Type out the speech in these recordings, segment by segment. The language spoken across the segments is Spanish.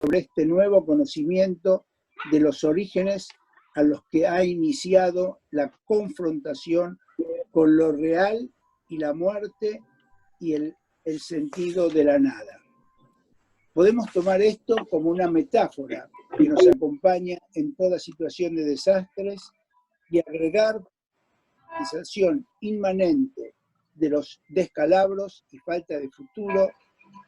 sobre este nuevo conocimiento de los orígenes a los que ha iniciado la confrontación con lo real y la muerte y el sentido de la nada. Podemos tomar esto como una metáfora que nos acompaña en toda situación de desastres y agregar la sensación inmanente de los descalabros y falta de futuro.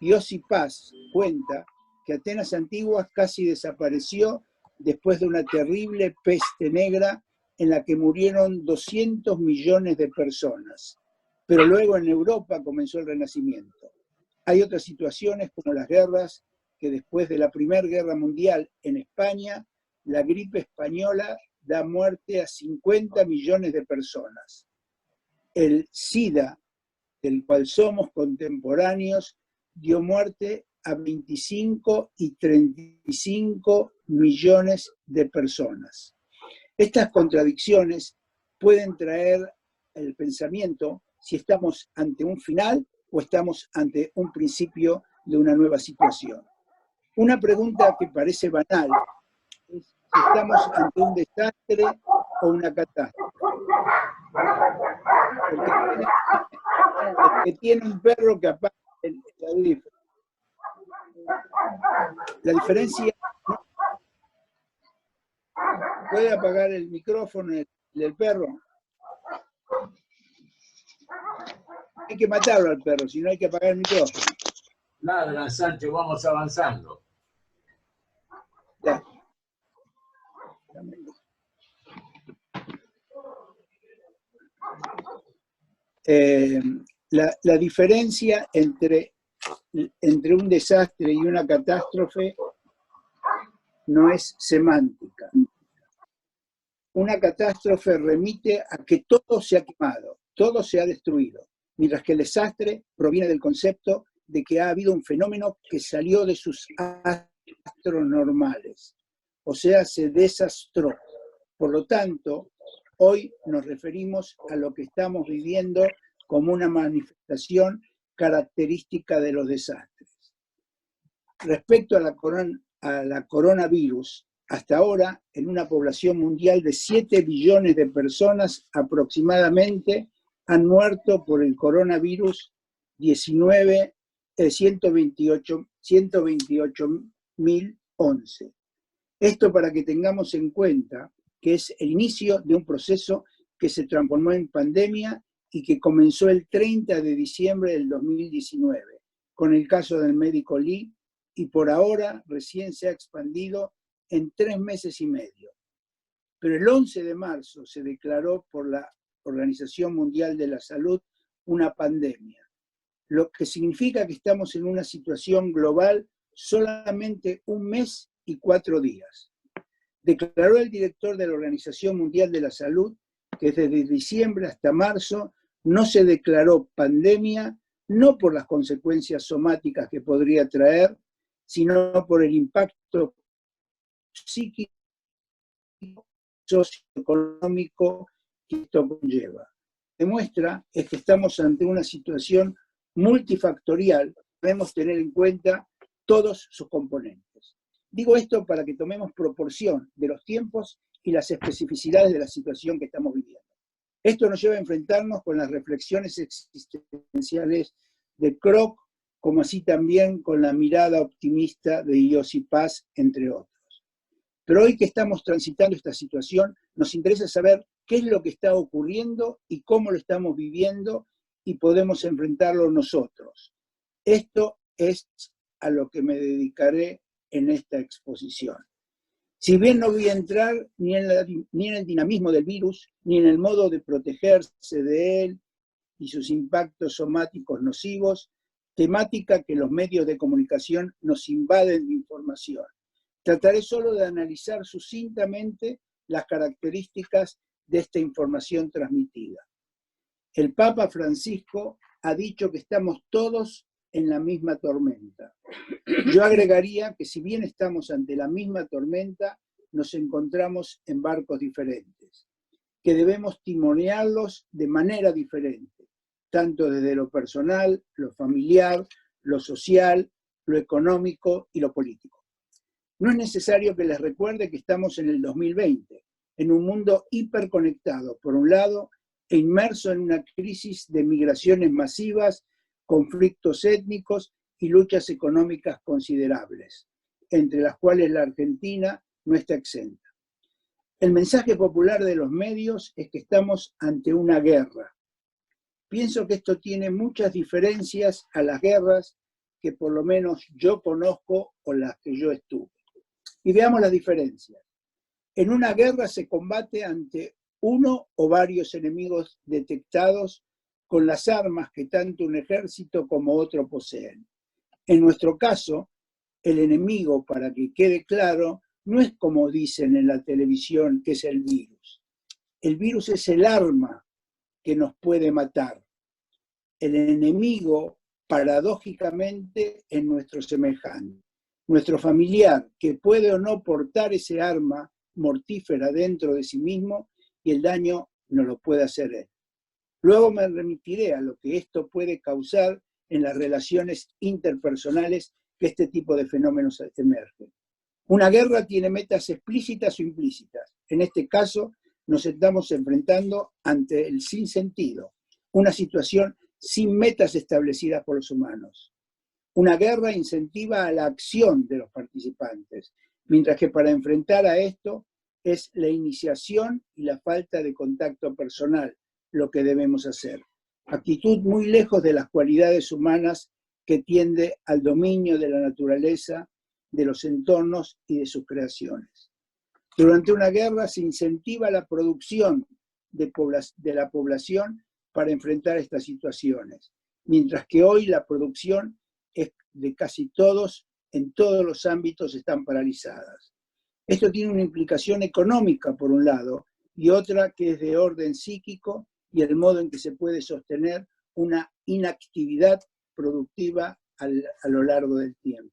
Yossi Paz cuenta que Atenas Antiguas casi desapareció después de una terrible peste negra en la que murieron 200 millones de personas. Pero luego en Europa comenzó el Renacimiento. Hay otras situaciones como las guerras, que después de la Primera Guerra Mundial en España, la gripe española da muerte a 50 millones de personas. El SIDA, del cual somos contemporáneos, dio muerte a 25 y 35 millones de personas. Estas contradicciones pueden traer el pensamiento si estamos ante un final o estamos ante un principio de una nueva situación. Una pregunta que parece banal es si estamos ante un desastre o una catástrofe. El que tiene un perro que apaga el audífono. La diferencia, ¿puede apagar el micrófono del perro? Hay que matarlo al perro, si no hay que apagar el micrófono. Nada, Sancho, vamos avanzando. Ya. La diferencia entre un desastre y una catástrofe no es semántica. Una catástrofe remite a que todo se ha quemado, todo se ha destruido, mientras que el desastre proviene del concepto de que ha habido un fenómeno que salió de sus astros normales, o sea, se desastró. Por lo tanto, hoy nos referimos a lo que estamos viviendo como una manifestación característica de los desastres. Respecto a la coronavirus, hasta ahora, en una población mundial de 7 billones de personas aproximadamente, han muerto por el coronavirus 128.011. Esto para que tengamos en cuenta que es el inicio de un proceso que se transformó en pandemia y que comenzó el 30 de diciembre del 2019, con el caso del médico Lee, y por ahora recién se ha expandido en 3 meses y medio. Pero el 11 de marzo se declaró por la Organización Mundial de la Salud una pandemia, lo que significa que estamos en una situación global solamente 1 mes y 4 días. Declaró el director de la Organización Mundial de la Salud que desde diciembre hasta marzo no se declaró pandemia, no por las consecuencias somáticas que podría traer, sino por el impacto psíquico, socioeconómico que esto conlleva. Demuestra es que estamos ante una situación multifactorial, debemos tener en cuenta todos sus componentes. Digo esto para que tomemos proporción de los tiempos y las especificidades de la situación que estamos viviendo. Esto nos lleva a enfrentarnos con las reflexiones existenciales de Kroc, como así también con la mirada optimista de Yossi Paz, entre otros. Pero hoy que estamos transitando esta situación, nos interesa saber qué es lo que está ocurriendo y cómo lo estamos viviendo y podemos enfrentarlo nosotros. Esto es a lo que me dedicaré en esta exposición. Si bien no voy a entrar ni en el dinamismo del virus, ni en el modo de protegerse de él y sus impactos somáticos nocivos, temática que los medios de comunicación nos invaden de información. Trataré solo de analizar sucintamente las características de esta información transmitida. El Papa Francisco ha dicho que estamos todos en la misma tormenta. Yo agregaría que si bien estamos ante la misma tormenta, nos encontramos en barcos diferentes, que debemos timonearlos de manera diferente, tanto desde lo personal, lo familiar, lo social, lo económico y lo político. No es necesario que les recuerde que estamos en el 2020, en un mundo hiperconectado, por un lado, e inmerso en una crisis de migraciones masivas, conflictos étnicos y luchas económicas considerables, entre las cuales la Argentina no está exenta. El mensaje popular de los medios es que estamos ante una guerra. Pienso que esto tiene muchas diferencias a las guerras que por lo menos yo conozco o las que yo estuve. Y veamos las diferencias. En una guerra se combate ante uno o varios enemigos detectados con las armas que tanto un ejército como otro poseen. En nuestro caso, el enemigo, para que quede claro, no es como dicen en la televisión que es el virus. El virus es el arma que nos puede matar. El enemigo, paradójicamente, es nuestro semejante, nuestro familiar, que puede o no portar ese arma mortífera dentro de sí mismo y el daño no lo puede hacer él. Luego me remitiré a lo que esto puede causar en las relaciones interpersonales que este tipo de fenómenos emergen. Una guerra tiene metas explícitas o implícitas. En este caso, nos estamos enfrentando ante el sinsentido, una situación sin metas establecidas por los humanos. Una guerra incentiva a la acción de los participantes, mientras que para enfrentar a esto es la iniciación y la falta de contacto personal lo que debemos hacer. Actitud muy lejos de las cualidades humanas que tiende al dominio de la naturaleza, de los entornos y de sus creaciones. Durante una guerra se incentiva la producción de la población para enfrentar estas situaciones, mientras que hoy la producción es de casi todos, en todos los ámbitos están paralizadas. Esto tiene una implicación económica, por un lado, y otra que es de orden psíquico y el modo en que se puede sostener una inactividad productiva a lo largo del tiempo.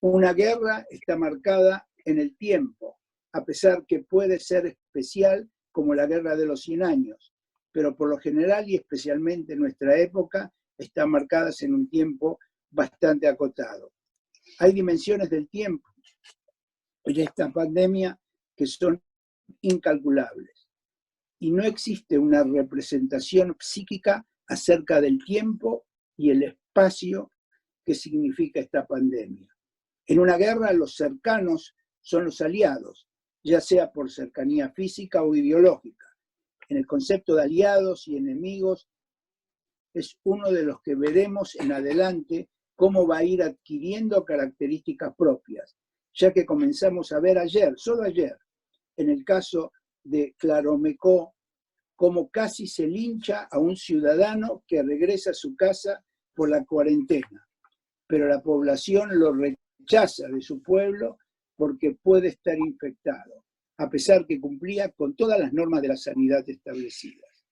Una guerra está marcada en el tiempo, a pesar que puede ser especial como la Guerra de los 100 años, pero por lo general y especialmente en nuestra época están marcadas en un tiempo bastante acotado. Hay dimensiones del tiempo en esta pandemia que son incalculables y no existe una representación psíquica acerca del tiempo y el espacio que significa esta pandemia. En una guerra los cercanos son los aliados, ya sea por cercanía física o ideológica. En el concepto de aliados y enemigos es uno de los que veremos en adelante cómo va a ir adquiriendo características propias, ya que comenzamos a ver ayer, solo ayer, en el caso de Claromecó, cómo casi se lincha a un ciudadano que regresa a su casa por la cuarentena, pero la población lo rechaza de su pueblo porque puede estar infectado, a pesar que cumplía con todas las normas de la sanidad establecidas.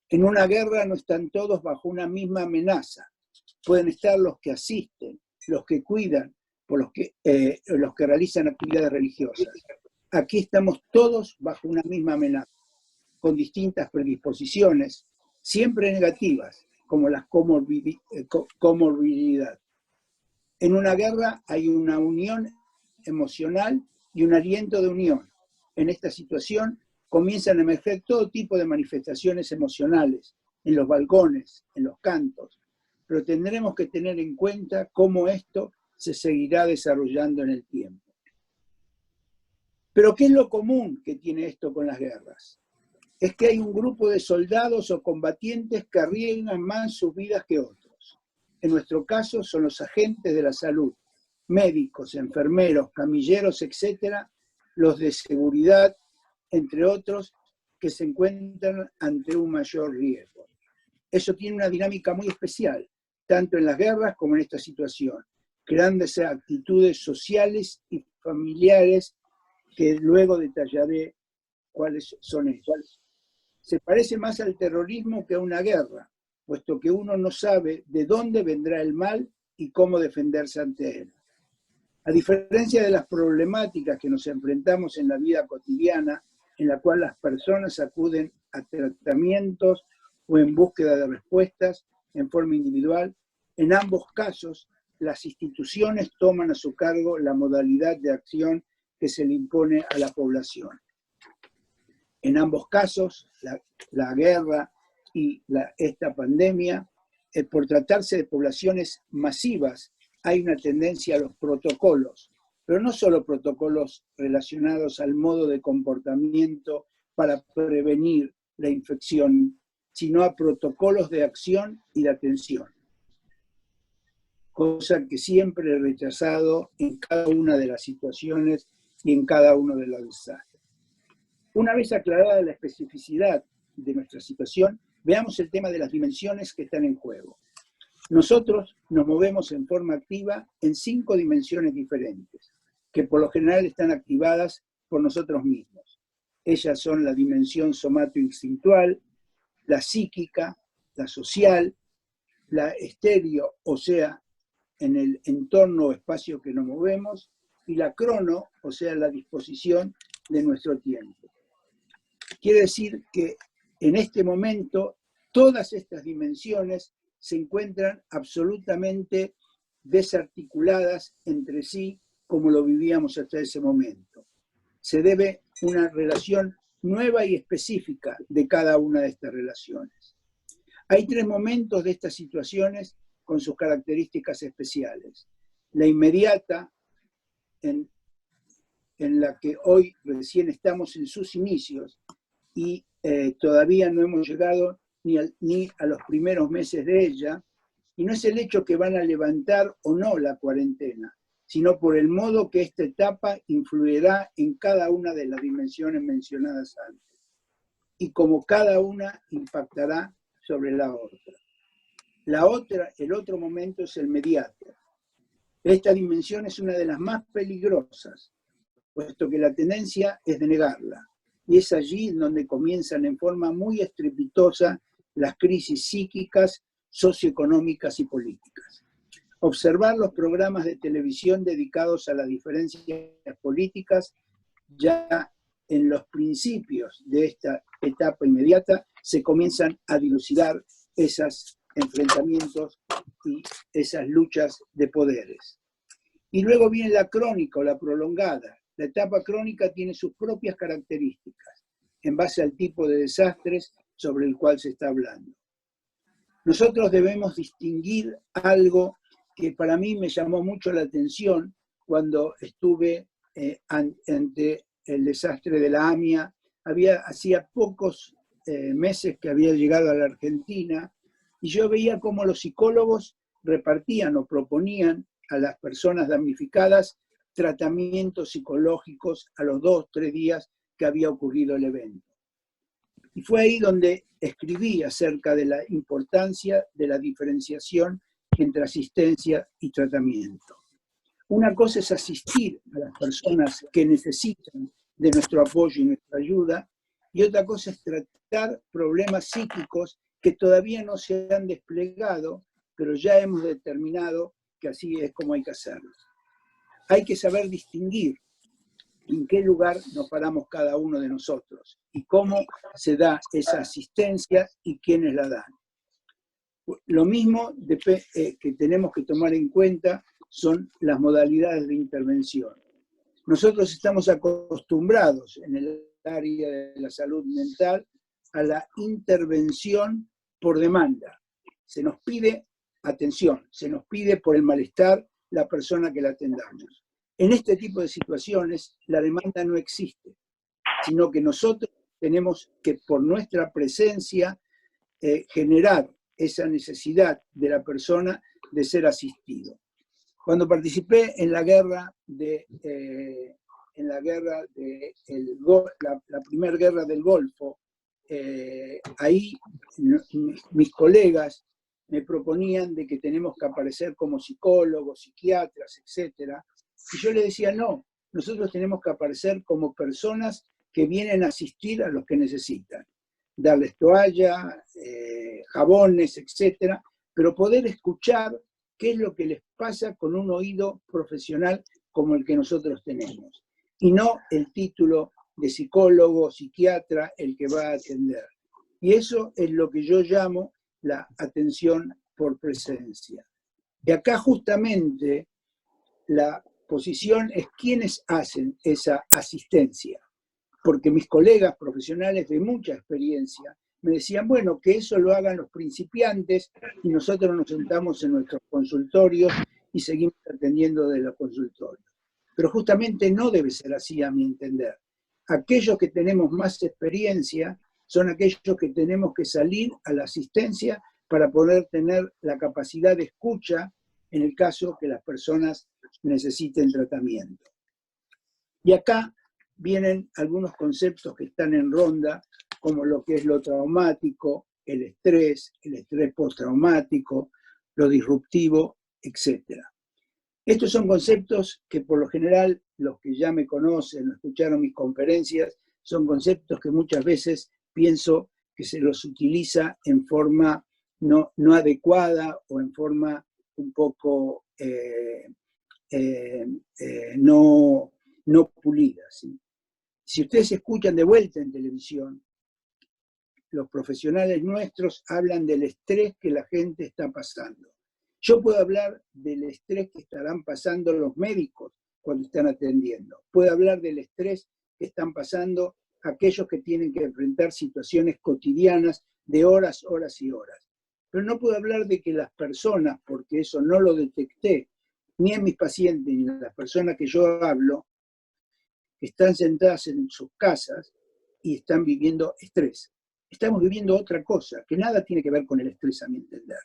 En una guerra no están todos bajo una misma amenaza. Pueden estar los que asisten, los que cuidan, los que realizan actividades religiosas. Aquí estamos todos bajo una misma amenaza, con distintas predisposiciones, siempre negativas, como la comorbilidad. En una guerra hay una unión emocional y un aliento de unión. En esta situación comienzan a emerger todo tipo de manifestaciones emocionales, en los balcones, en los cantos, pero tendremos que tener en cuenta cómo esto se seguirá desarrollando en el tiempo. Pero ¿qué es lo común que tiene esto con las guerras? Es que hay un grupo de soldados o combatientes que arriesgan más sus vidas que otros. En nuestro caso son los agentes de la salud, médicos, enfermeros, camilleros, etcétera, los de seguridad, entre otros, que se encuentran ante un mayor riesgo. Eso tiene una dinámica muy especial, tanto en las guerras como en esta situación, creándose actitudes sociales y familiares que luego detallaré cuáles son ellas. Se parece más al terrorismo que a una guerra, puesto que uno no sabe de dónde vendrá el mal y cómo defenderse ante él. A diferencia de las problemáticas que nos enfrentamos en la vida cotidiana, en la cual las personas acuden a tratamientos o en búsqueda de respuestas en forma individual, en ambos casos las instituciones toman a su cargo la modalidad de acción que se le impone a la población. En ambos casos, la guerra y esta pandemia, por tratarse de poblaciones masivas, hay una tendencia a los protocolos, pero no solo protocolos relacionados al modo de comportamiento para prevenir la infección, sino a protocolos de acción y de atención. Cosa que siempre he rechazado en cada una de las situaciones y en cada uno de los desastres. Una vez aclarada la especificidad de nuestra situación, veamos el tema de las dimensiones que están en juego. Nosotros nos movemos en forma activa en 5 dimensiones diferentes, que por lo general están activadas por nosotros mismos. Ellas son la dimensión somato-instintual, la psíquica, la social, la estéreo, o sea, en el entorno o espacio que nos movemos, y la crono, o sea, la disposición de nuestro tiempo. Quiere decir que en este momento todas estas dimensiones se encuentran absolutamente desarticuladas entre sí como lo vivíamos hasta ese momento. Se debe una relación nueva y específica de cada una de estas relaciones. Hay 3 momentos de estas situaciones con sus características especiales. La inmediata, en la que hoy recién estamos en sus inicios y todavía no hemos llegado ni a los primeros meses de ella, y no es el hecho que van a levantar o no la cuarentena, sino por el modo que esta etapa influirá en cada una de las dimensiones mencionadas antes, y como cada una impactará sobre la otra. El otro momento es el mediato. Esta dimensión es una de las más peligrosas, puesto que la tendencia es de negarla, y es allí donde comienzan en forma muy estrepitosa las crisis psíquicas, socioeconómicas y políticas. Observar los programas de televisión dedicados a las diferencias políticas ya en los principios de esta etapa inmediata se comienzan a dilucidar esos enfrentamientos y esas luchas de poderes. Y luego viene la crónica o la prolongada. La etapa crónica tiene sus propias características en base al tipo de desastres sobre el cual se está hablando. Nosotros debemos distinguir algo que para mí me llamó mucho la atención cuando estuve ante el desastre de la AMIA. Hacía pocos meses que había llegado a la Argentina y yo veía cómo los psicólogos repartían o proponían a las personas damnificadas tratamientos psicológicos a los 2 o 3 días que había ocurrido el evento. Y fue ahí donde escribí acerca de la importancia de la diferenciación entre asistencia y tratamiento. Una cosa es asistir a las personas que necesitan de nuestro apoyo y nuestra ayuda, y otra cosa es tratar problemas psíquicos que todavía no se han desplegado, pero ya hemos determinado que así es como hay que hacerlo. Hay que saber distinguir en qué lugar nos paramos cada uno de nosotros y cómo se da esa asistencia y quiénes la dan. Lo mismo que tenemos que tomar en cuenta son las modalidades de intervención. Nosotros estamos acostumbrados en el área de la salud mental a la intervención por demanda. Se nos pide atención, se nos pide por el malestar la persona que la atendamos. En este tipo de situaciones la demanda no existe, sino que nosotros tenemos que por nuestra presencia generar esa necesidad de la persona de ser asistido. Cuando participé en la guerra la primera guerra del Golfo, ahí mis colegas me proponían de que tenemos que aparecer como psicólogos, psiquiatras, etcétera. Y yo le decía, no, nosotros tenemos que aparecer como personas que vienen a asistir a los que necesitan. Darles toalla, jabones, etcétera, pero poder escuchar qué es lo que les pasa con un oído profesional como el que nosotros tenemos. Y no el título de psicólogo, psiquiatra, el que va a atender. Y eso es lo que yo llamo la atención por presencia. Y acá justamente la posición es quiénes hacen esa asistencia, porque mis colegas profesionales de mucha experiencia me decían, bueno, que eso lo hagan los principiantes y nosotros nos sentamos en nuestros consultorios y seguimos atendiendo de los consultorios. Pero justamente no debe ser así, a mi entender. Aquellos que tenemos más experiencia son aquellos que tenemos que salir a la asistencia para poder tener la capacidad de escucha en el caso que las personas necesiten tratamiento. Y acá vienen algunos conceptos que están en ronda, como lo que es lo traumático, el estrés postraumático, lo disruptivo, etc. Estos son conceptos que por lo general los que ya me conocen o escucharon mis conferencias, son conceptos que muchas veces pienso que se los utiliza en forma no adecuada o en forma un poco no pulida, ¿sí? Si ustedes escuchan de vuelta en televisión, los profesionales nuestros hablan del estrés que la gente está pasando. Yo puedo hablar del estrés que estarán pasando los médicos cuando están atendiendo. Puedo hablar del estrés que están pasando aquellos que tienen que enfrentar situaciones cotidianas de horas, horas y horas. Pero no puedo hablar de que las personas, porque eso no lo detecté, ni en mis pacientes, ni en las personas que yo hablo, están sentadas en sus casas y están viviendo estrés. Estamos viviendo otra cosa, que nada tiene que ver con el estrés, a mi entender,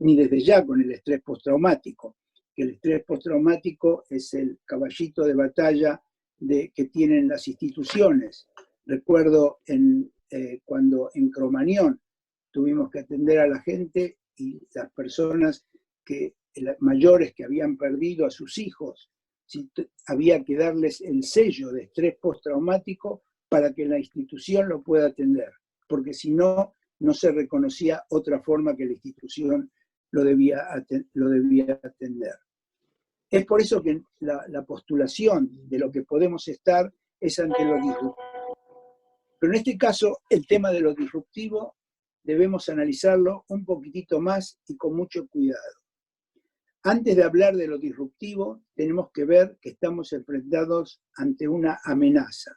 ni desde ya con el estrés postraumático, que el estrés postraumático es el caballito de batalla que tienen las instituciones. Recuerdo cuando en Cromañón tuvimos que atender a la gente y las personas mayores que habían perdido a sus hijos, había que darles el sello de estrés postraumático para que la institución lo pueda atender, porque si no, no se reconocía otra forma que la institución lo debía atender. Es por eso que la postulación de lo que podemos estar es ante lo disruptivo. Pero en este caso, el tema de lo disruptivo debemos analizarlo un poquitito más y con mucho cuidado. Antes de hablar de lo disruptivo, tenemos que ver que estamos enfrentados ante una amenaza.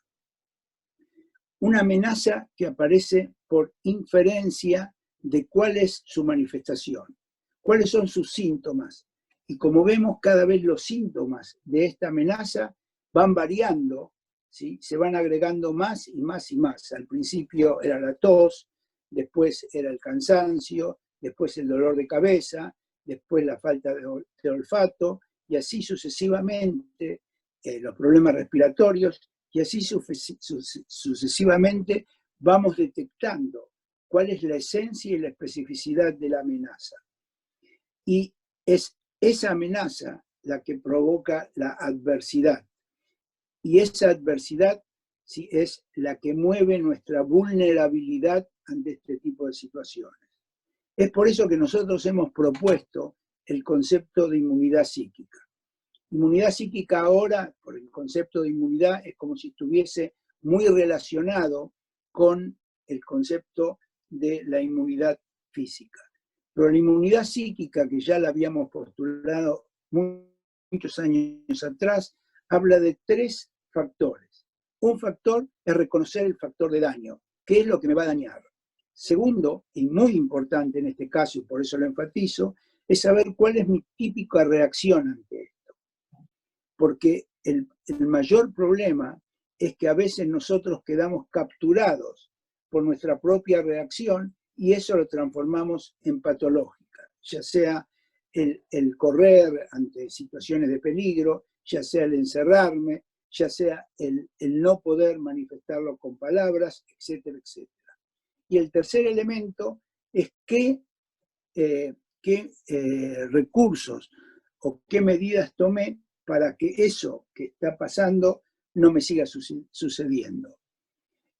Una amenaza que aparece por inferencia de cuál es su manifestación, cuáles son sus síntomas. Y como vemos, cada vez los síntomas de esta amenaza van variando, ¿sí? Se van agregando más y más y más. Al principio era la tos, después era el cansancio, después el dolor de cabeza, después la falta de olfato, y así sucesivamente los problemas respiratorios, y así sucesivamente vamos detectando cuál es la esencia y la especificidad de la amenaza. Y es esa amenaza la que provoca la adversidad. Y esa adversidad sí, es la que mueve nuestra vulnerabilidad ante este tipo de situaciones. Es por eso que nosotros hemos propuesto el concepto de inmunidad psíquica. Inmunidad psíquica ahora, por el concepto de inmunidad, es como si estuviese muy relacionado con el concepto de la inmunidad física. Pero la inmunidad psíquica, que ya la habíamos postulado muchos años atrás, habla de 3 factores. Un factor es reconocer el factor de daño, qué es lo que me va a dañar. Segundo, y muy importante en este caso, y por eso lo enfatizo, es saber cuál es mi típica reacción ante esto. Porque el mayor problema es que a veces nosotros quedamos capturados por nuestra propia reacción y eso lo transformamos en patológica, ya sea el correr ante situaciones de peligro, ya sea el encerrarme, ya sea el no poder manifestarlo con palabras, etcétera, etcétera. Y el tercer elemento es qué recursos o qué medidas tomé para que eso que está pasando no me siga sucediendo.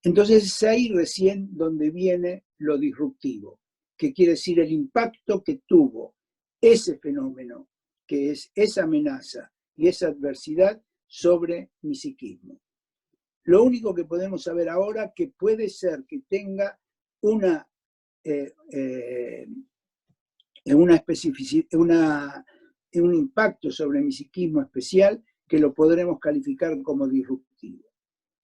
Entonces es ahí recién donde viene lo disruptivo, que quiere decir el impacto que tuvo ese fenómeno, que es esa amenaza y esa adversidad sobre mi psiquismo. Lo único que podemos saber ahora que puede ser que tenga una especificidad, un impacto sobre mi psiquismo especial que lo podremos calificar como disruptivo.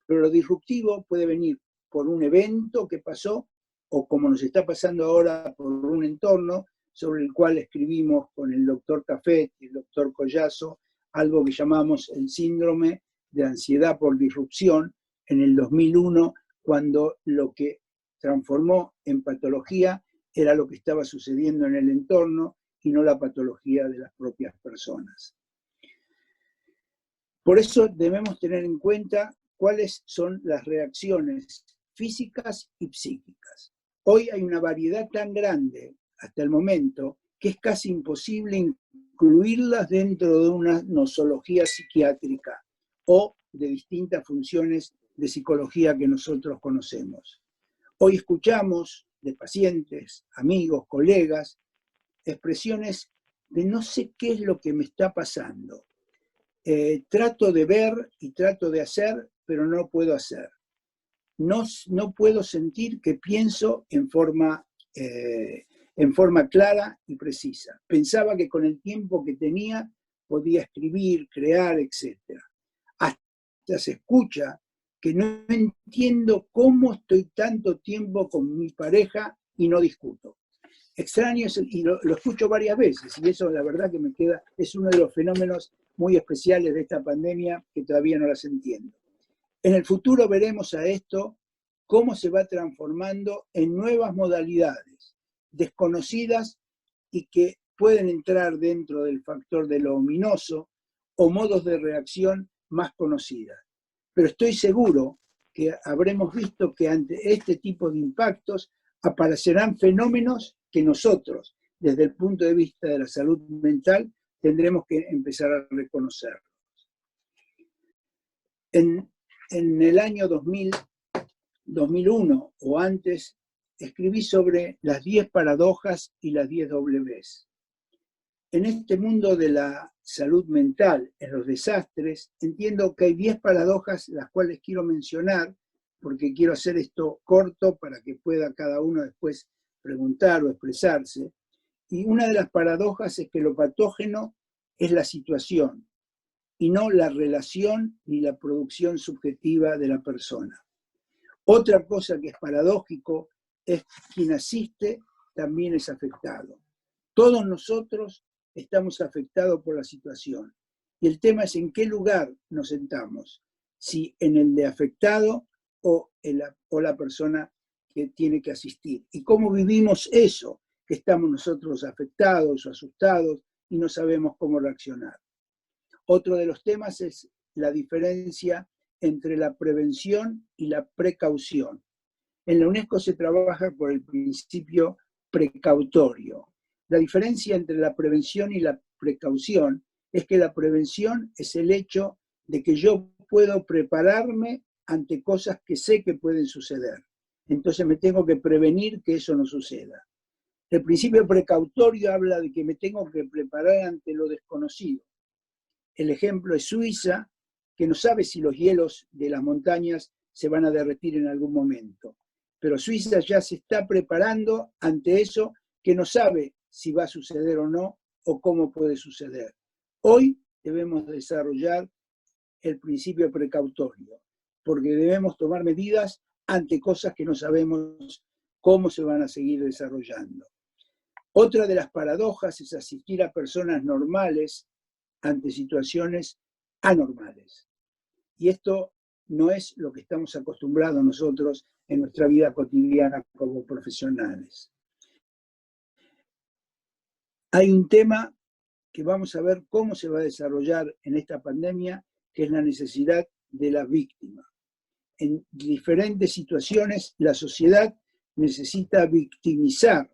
Pero lo disruptivo puede venir por un evento que pasó o como nos está pasando ahora por un entorno sobre el cual escribimos con el doctor Café y el doctor Collazo algo que llamamos el síndrome de ansiedad por disrupción en el 2001, cuando lo que transformó en patología era lo que estaba sucediendo en el entorno y no la patología de las propias personas. Por eso debemos tener en cuenta cuáles son las reacciones físicas y psíquicas. Hoy hay una variedad tan grande hasta el momento que es casi imposible incluirlas dentro de una nosología psiquiátrica o de distintas funciones de psicología que nosotros conocemos. Hoy escuchamos de pacientes, amigos, colegas, expresiones de no sé qué es lo que me está pasando. Trato de ver y trato de hacer, pero no puedo hacer. No puedo sentir que pienso en forma clara y precisa. Pensaba que con el tiempo que tenía podía escribir, crear, etc. Hasta se escucha que no entiendo cómo estoy tanto tiempo con mi pareja y no discuto. Extraño, y lo escucho varias veces, y eso la verdad que me queda, es uno de los fenómenos muy especiales de esta pandemia que todavía no las entiendo. En el futuro veremos a esto cómo se va transformando en nuevas modalidades desconocidas y que pueden entrar dentro del factor de lo ominoso o modos de reacción más conocidas. Pero estoy seguro que habremos visto que ante este tipo de impactos aparecerán fenómenos que nosotros, desde el punto de vista de la salud mental, tendremos que empezar a reconocerlos. En el año 2001 o antes, escribí sobre las 10 paradojas y las 10 Ws. En este mundo de la salud mental, en los desastres, entiendo que hay 10 paradojas las cuales quiero mencionar, porque quiero hacer esto corto para que pueda cada uno después preguntar o expresarse. Y una de las paradojas es que lo patógeno es la situación y no la relación ni la producción subjetiva de la persona. Otra cosa que es paradójico es quien asiste también es afectado. Todos nosotros estamos afectados por la situación. Y el tema es en qué lugar nos sentamos, si en el de afectado o la persona que tiene que asistir. Y cómo vivimos eso, que estamos nosotros afectados o asustados y no sabemos cómo reaccionar. Otro de los temas es la diferencia entre la prevención y la precaución. En la UNESCO se trabaja por el principio precautorio. La diferencia entre la prevención y la precaución es que la prevención es el hecho de que yo puedo prepararme ante cosas que sé que pueden suceder. Entonces me tengo que prevenir que eso no suceda. El principio precautorio habla de que me tengo que preparar ante lo desconocido. El ejemplo es Suiza, que no sabe si los hielos de las montañas se van a derretir en algún momento. Pero Suiza ya se está preparando ante eso que no sabe si va a suceder o no, o cómo puede suceder. Hoy debemos desarrollar el principio precautorio, porque debemos tomar medidas ante cosas que no sabemos cómo se van a seguir desarrollando. Otra de las paradojas es asistir a personas normales ante situaciones anormales. Y esto no es lo que estamos acostumbrados nosotros en nuestra vida cotidiana como profesionales. Hay un tema que vamos a ver cómo se va a desarrollar en esta pandemia, que es la necesidad de la víctima. En diferentes situaciones, la sociedad necesita victimizar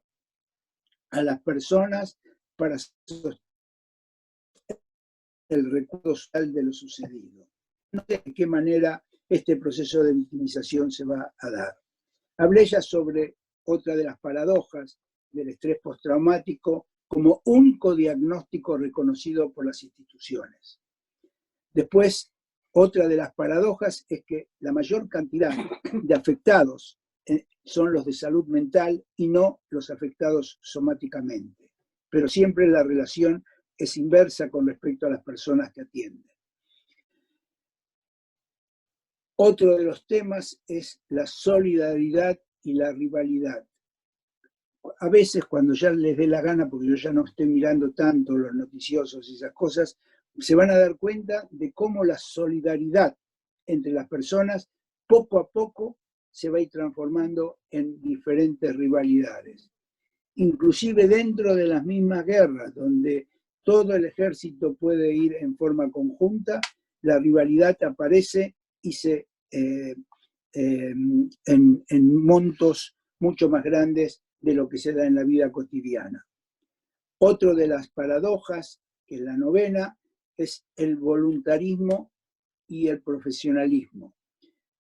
a las personas para sostener el recuerdo social de lo sucedido. No sé de qué manera este proceso de victimización se va a dar. Hablé ya sobre otra de las paradojas del estrés postraumático como único diagnóstico reconocido por las instituciones. Después, otra de las paradojas es que la mayor cantidad de afectados son los de salud mental y no los afectados somáticamente. Pero siempre la relación es inversa con respecto a las personas que atienden. Otro de los temas es la solidaridad y la rivalidad. A veces, cuando ya les dé la gana, porque yo ya no estoy mirando tanto los noticiosos y esas cosas, se van a dar cuenta de cómo la solidaridad entre las personas poco a poco se va a ir transformando en diferentes rivalidades. Inclusive dentro de las mismas guerras, donde todo el ejército puede ir en forma conjunta, la rivalidad aparece y se en montos mucho más grandes de lo que se da en la vida cotidiana. Otro de las paradojas, que es la novena, es el voluntarismo y el profesionalismo.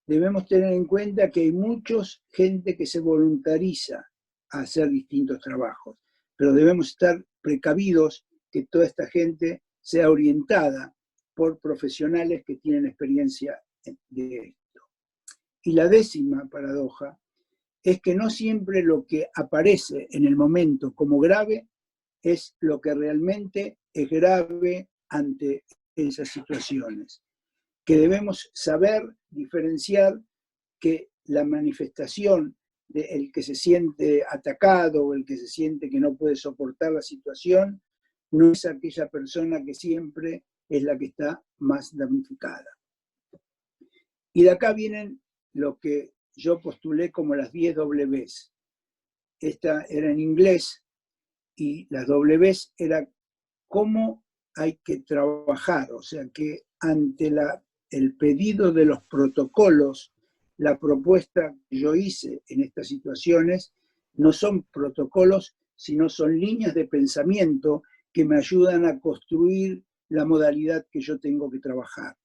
Debemos tener en cuenta que hay mucha gente que se voluntariza a hacer distintos trabajos, pero debemos estar precavidos que toda esta gente sea orientada por profesionales que tienen experiencia de esto. Y la 10ª paradoja es que no siempre lo que aparece en el momento como grave es lo que realmente es grave ante esas situaciones. Que debemos saber diferenciar que la manifestación del que se siente atacado o el que se siente que no puede soportar la situación no es aquella persona que siempre es la que está más damnificada. Y de acá vienen lo que yo postulé como las 10 Ws. Esta era en inglés y las Ws era cómo hay que trabajar, o sea que ante el pedido de los protocolos, la propuesta que yo hice en estas situaciones no son protocolos, sino son líneas de pensamiento que me ayudan a construir la modalidad que yo tengo que trabajar.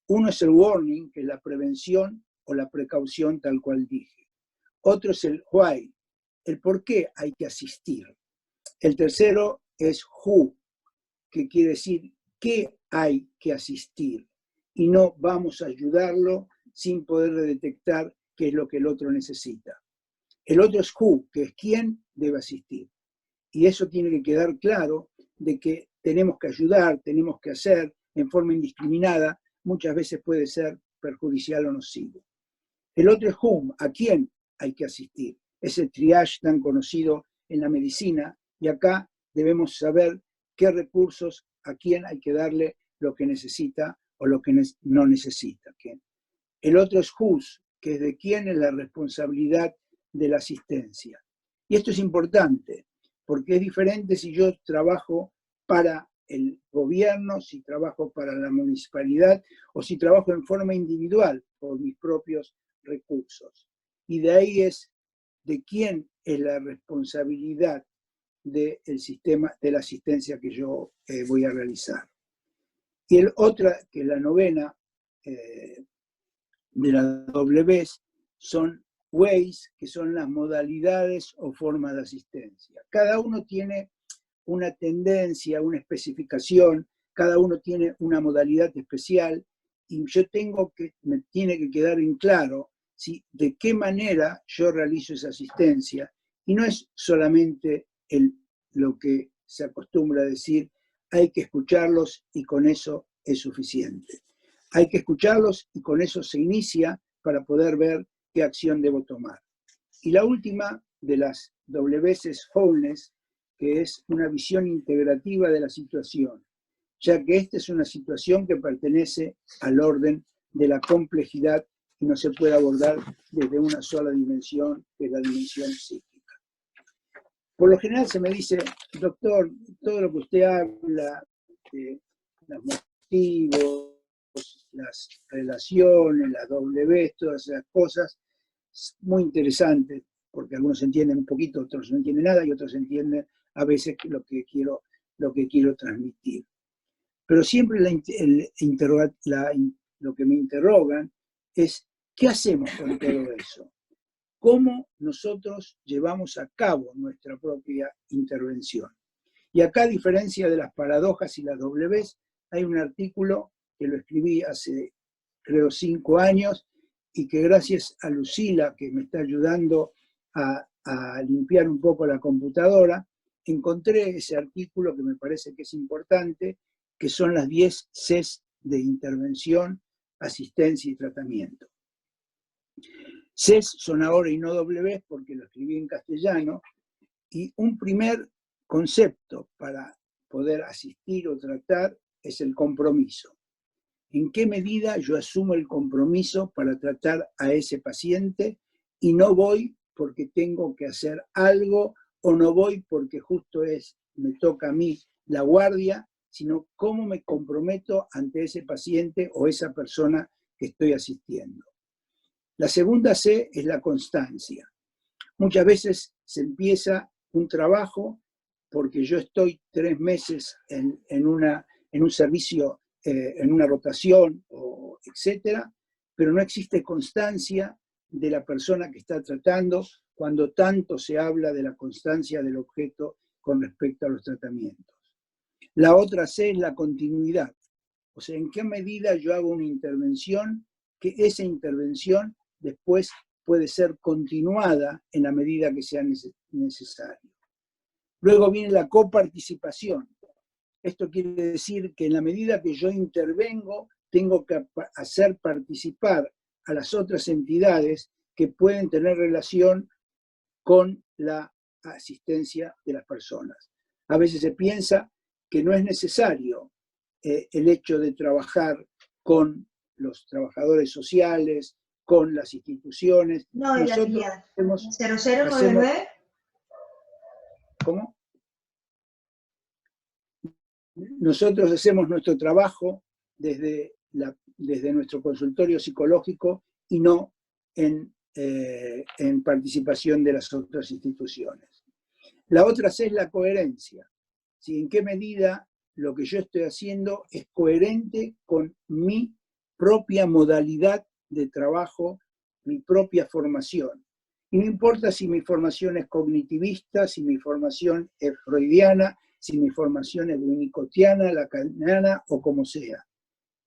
Uno es el warning, que es la prevención o la precaución, tal cual dije. Otro es el why, el por qué hay que asistir. El tercero es who, que quiere decir qué hay que asistir. Y no vamos a ayudarlo sin poder detectar qué es lo que el otro necesita. El otro es who, que es quién debe asistir. Y eso tiene que quedar claro de que tenemos que ayudar, tenemos que hacer en forma indiscriminada, muchas veces puede ser perjudicial o nocivo. El otro es whom, a quién hay que asistir. Es el triage tan conocido en la medicina y acá debemos saber qué recursos, a quién hay que darle lo que necesita o lo que no necesita. El otro es whose, que es de quién es la responsabilidad de la asistencia. Y esto es importante, porque es diferente si yo trabajo para el gobierno, si trabajo para la municipalidad o si trabajo en forma individual por mis propios recursos. Y de ahí es de quién es la responsabilidad del sistema de la asistencia que yo voy a realizar. Y el otra, que es la novena de las Ws, son ways, que son las modalidades o formas de asistencia. Cada uno tiene una tendencia, una especificación, cada uno tiene una modalidad especial y me tiene que quedar en claro de qué manera yo realizo esa asistencia. Y no es solamente lo que se acostumbra a decir, hay que escucharlos y con eso es suficiente. Hay que escucharlos y con eso se inicia para poder ver qué acción debo tomar. Y la última de las Ws es wholeness, que es una visión integrativa de la situación, ya que esta es una situación que pertenece al orden de la complejidad y no se puede abordar desde una sola dimensión, que es la dimensión psíquica. Por lo general se me dice, doctor, todo lo que usted habla, los motivos, las relaciones, las Ws, todas esas cosas, es muy interesante, porque algunos entienden un poquito, otros no entienden nada y otros entienden a veces lo que quiero transmitir. Pero siempre lo que me interrogan es, ¿qué hacemos con todo eso? ¿Cómo nosotros llevamos a cabo nuestra propia intervención? Y acá, a diferencia de las paradojas y las Ws, hay un artículo que lo escribí hace, creo, 5 años, y que gracias a Lucila, que me está ayudando a limpiar un poco la computadora, encontré ese artículo que me parece que es importante, que son las 10 Cs de intervención, asistencia y tratamiento. Cs son ahora y no W porque lo escribí en castellano, y un primer concepto para poder asistir o tratar es el compromiso. ¿En qué medida yo asumo el compromiso para tratar a ese paciente y no voy porque tengo que hacer algo o no voy porque justo me toca a mí la guardia, sino cómo me comprometo ante ese paciente o esa persona que estoy asistiendo? La segunda C es la constancia. Muchas veces se empieza un trabajo porque yo estoy 3 meses en un servicio, en una rotación, etcétera, pero no existe constancia de la persona que está tratando cuando tanto se habla de la constancia del objeto con respecto a los tratamientos. La otra C es la continuidad. O sea, en qué medida yo hago una intervención, que esa intervención después puede ser continuada en la medida que sea necesario. Luego viene la coparticipación. Esto quiere decir que en la medida que yo intervengo, tengo que hacer participar a las otras entidades que pueden tener relación con la asistencia de las personas. A veces se piensa que no es necesario el hecho de trabajar con los trabajadores sociales, con las instituciones. No, y la filial. 0099. ¿Cómo? Nosotros hacemos nuestro trabajo desde nuestro consultorio psicológico y no en participación de las otras instituciones. La otra C es la coherencia. ¿Sí? ¿En qué medida lo que yo estoy haciendo es coherente con mi propia modalidad de trabajo, mi propia formación? Y no importa si mi formación es cognitivista, si mi formación es freudiana, si mi formación es winnicottiana, lacaniana o como sea.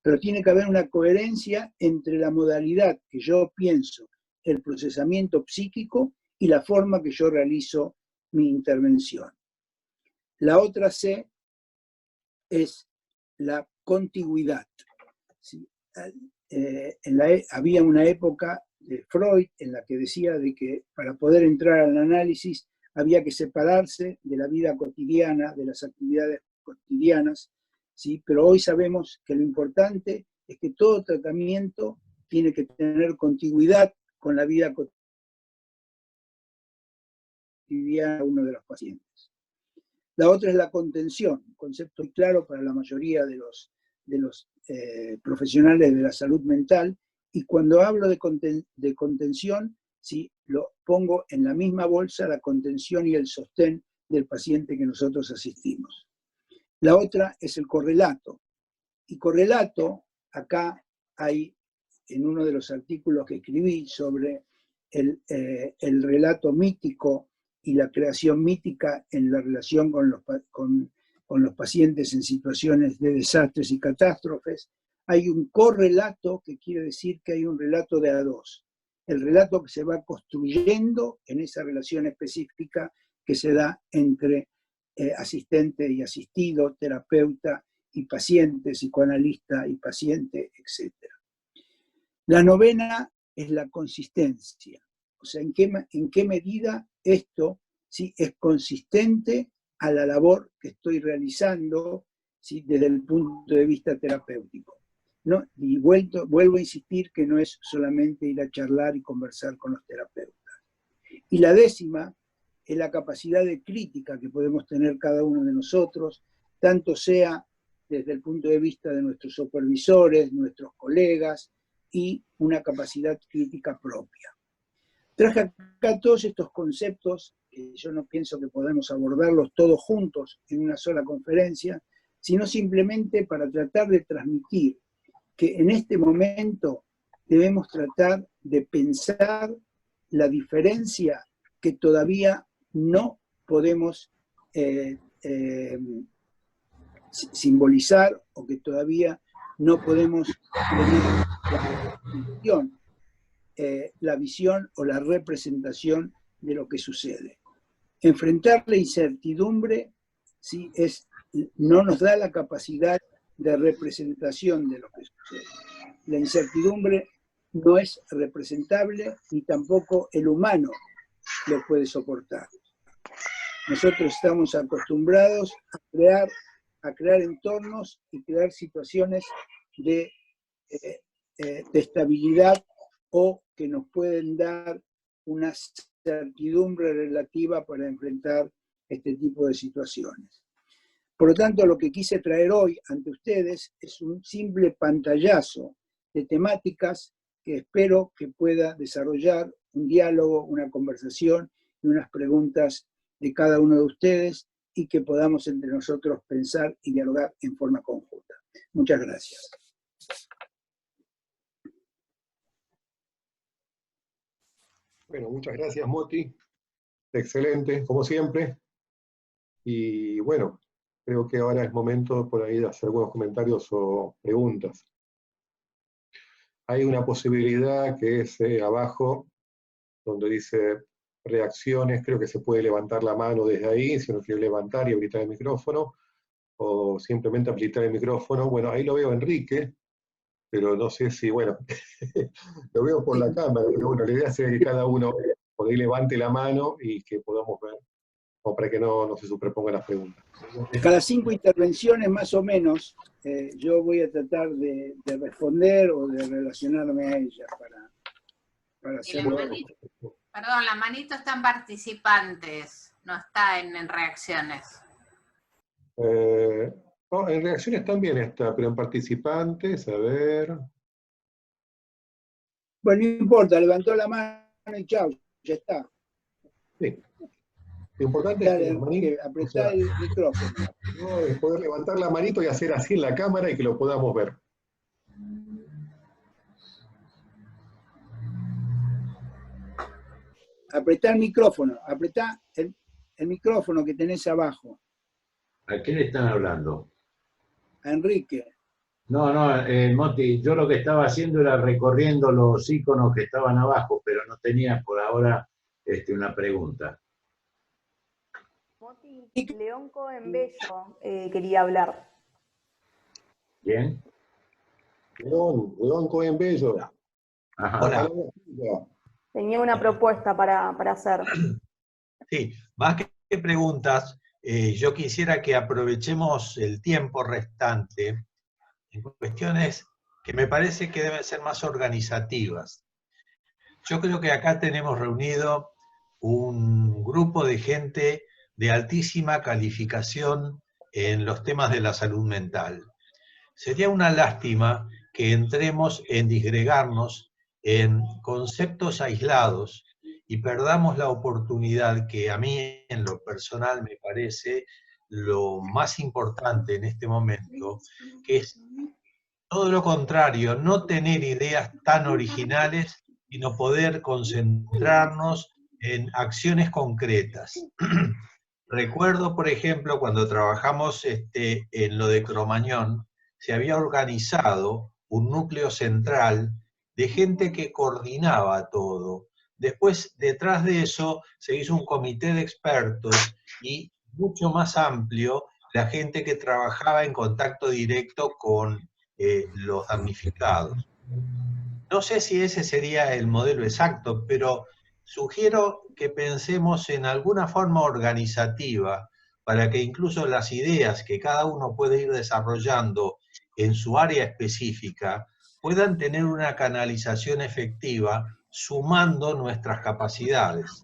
Pero tiene que haber una coherencia entre la modalidad que yo pienso, el procesamiento psíquico y la forma que yo realizo mi intervención. La otra C es la contigüidad. ¿Sí? Había una época de Freud en la que decía de que para poder entrar al análisis había que separarse de la vida cotidiana, de las actividades cotidianas, ¿sí? Pero hoy sabemos que lo importante es que todo tratamiento tiene que tener contigüidad con la vida cotidiana de uno de los pacientes. La otra es la contención, un concepto muy claro para la mayoría de los profesionales de la salud mental, y cuando hablo de contención, ¿sí? Lo pongo en la misma bolsa la contención y el sostén del paciente que nosotros asistimos. La otra es el correlato. Y correlato, acá hay, en uno de los artículos que escribí sobre el relato mítico y la creación mítica en la relación con los pacientes en situaciones de desastres y catástrofes, hay un correlato que quiere decir que hay un relato de a dos. El relato que se va construyendo en esa relación específica que se da entre asistente y asistido, terapeuta y paciente, psicoanalista y paciente, etc. La novena es la consistencia. O sea, en qué medida esto, ¿sí?, es consistente a la labor que estoy realizando, ¿sí?, desde el punto de vista terapéutico. ¿No? Y vuelvo a insistir que no es solamente ir a charlar y conversar con los terapeutas. Y la décima es la capacidad de crítica que podemos tener cada uno de nosotros, tanto sea desde el punto de vista de nuestros supervisores, nuestros colegas, y una capacidad crítica propia. Traje acá todos estos conceptos, que yo no pienso que podemos abordarlos todos juntos en una sola conferencia, sino simplemente para tratar de transmitir que en este momento debemos tratar de pensar la diferencia que todavía no podemos simbolizar, o que todavía no podemos tener la visión o la representación de lo que sucede. Enfrentar la incertidumbre ¿sí? No nos da la capacidad de representación de lo que sucede. La incertidumbre no es representable ni tampoco el humano lo puede soportar. Nosotros estamos acostumbrados a crear entornos y crear situaciones de estabilidad o que nos pueden dar una certidumbre relativa para enfrentar este tipo de situaciones. Por lo tanto, lo que quise traer hoy ante ustedes es un simple pantallazo de temáticas que espero que pueda desarrollar un diálogo, una conversación y unas preguntas de cada uno de ustedes y que podamos entre nosotros pensar y dialogar en forma conjunta. Muchas gracias. Bueno, muchas gracias, Moti. Excelente, como siempre. Y bueno, creo que ahora es momento por ahí de hacer algunos comentarios o preguntas. Hay una posibilidad que es abajo, donde dice reacciones, creo que se puede levantar la mano desde ahí, si uno quiere levantar y habilitar el micrófono, o simplemente habilitar el micrófono. Bueno, ahí lo veo a Enrique, pero no sé si, bueno, lo veo por la cámara, pero bueno, la idea sería que cada uno por ahí levante la mano y que podamos ver, o para que no se superpongan las preguntas. Cada 5 intervenciones más o menos, yo voy a tratar de responder o de relacionarme a ellas para hacerlo. Perdón, la manito está en participantes, no está en reacciones. No, en reacciones también está, pero en participantes, a ver. Bueno, no importa, levantó la mano y chau, ya está. Sí. Lo importante Dale, es que apretar el micrófono. No, es poder levantar la manito y hacer así en la cámara y que lo podamos ver. Apretá el micrófono, apretá el micrófono que tenés abajo. ¿A quién están hablando? A Enrique. No, Moti, yo lo que estaba haciendo era recorriendo los iconos que estaban abajo, pero no tenía por ahora una pregunta. Moti, León Cohen-Bello quería hablar. ¿Quién? León Cohen-Bello. Hola. Tenía una propuesta para hacer. Sí, más que preguntas, yo quisiera que aprovechemos el tiempo restante en cuestiones que me parece que deben ser más organizativas. Yo creo que acá tenemos reunido un grupo de gente de altísima calificación en los temas de la salud mental. Sería una lástima que entremos en disgregarnos en conceptos aislados y perdamos la oportunidad que a mí en lo personal me parece lo más importante en este momento, que es todo lo contrario, no tener ideas tan originales, sino poder concentrarnos en acciones concretas. Recuerdo, por ejemplo, cuando trabajamos en lo de Cromañón, se había organizado un núcleo central de gente que coordinaba todo. Después, detrás de eso, se hizo un comité de expertos y mucho más amplio, la gente que trabajaba en contacto directo con los damnificados. No sé si ese sería el modelo exacto, pero sugiero que pensemos en alguna forma organizativa para que incluso las ideas que cada uno puede ir desarrollando en su área específica puedan tener una canalización efectiva sumando nuestras capacidades.